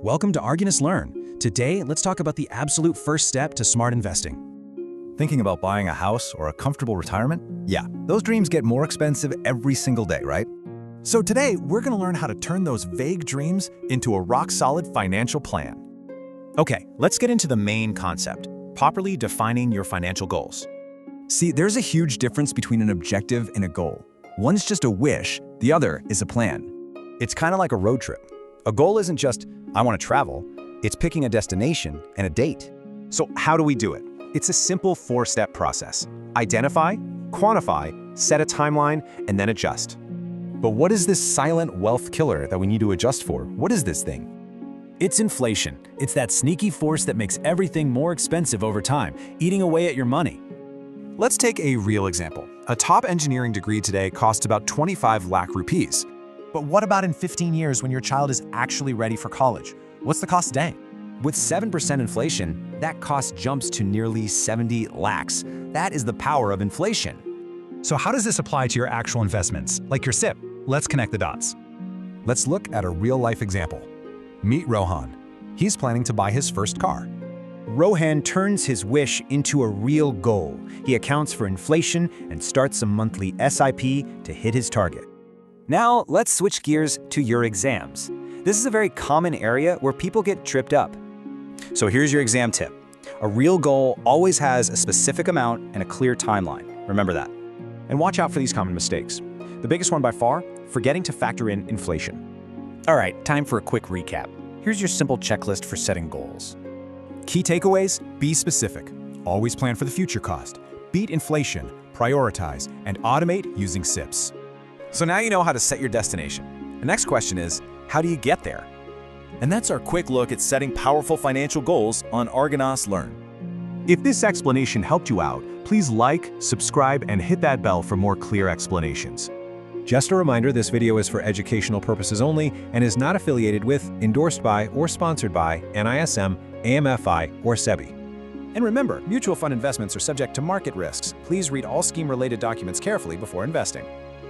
Welcome to ARGUNAS Learn. Today, let's talk about the absolute first step to smart investing. Thinking about buying a house or a comfortable retirement? Yeah, those dreams get more expensive every single day, right? So today, we're going to learn how to turn those vague dreams into a rock-solid financial plan. Okay, let's get into the main concept, properly defining your financial goals. See, there's a huge difference between an objective and a goal. One's just a wish, the other is a plan. It's kind of like a road trip. A goal isn't just, I want to travel, it's picking a destination and a date. So how do we do it? It's a simple four-step process. Identify, quantify, set a timeline, and then adjust. But what is this silent wealth killer that we need to adjust for? What is this thing? It's inflation. It's that sneaky force that makes everything more expensive over time, eating away at your money. Let's take a real example. A top engineering degree today costs about 25 lakh rupees. But what about in 15 years when your child is actually ready for college? What's the cost today? With 7% inflation, that cost jumps to nearly 70 lakhs. That is the power of inflation. So how does this apply to your actual investments, like your SIP? Let's connect the dots. Let's look at a real-life example. Meet Rohan. He's planning to buy his first car. Rohan turns his wish into a real goal. He accounts for inflation and starts a monthly SIP to hit his target. Now, let's switch gears to your exams. This is a very common area where people get tripped up. So here's your exam tip. A real goal always has a specific amount and a clear timeline. Remember that. And watch out for these common mistakes. The biggest one by far, forgetting to factor in inflation. All right, time for a quick recap. Here's your simple checklist for setting goals. Key takeaways: be specific. Always plan for the future cost. Beat inflation, prioritize, and automate using SIPs. So now you know how to set your destination. The next question is, how do you get there? And that's our quick look at setting powerful financial goals on ARGUNAS Learn. If this explanation helped you out, please like, subscribe, and hit that bell for more clear explanations. Just a reminder, this video is for educational purposes only and is not affiliated with, endorsed by, or sponsored by NISM, AMFI, or SEBI. And remember, mutual fund investments are subject to market risks. Please read all scheme-related documents carefully before investing.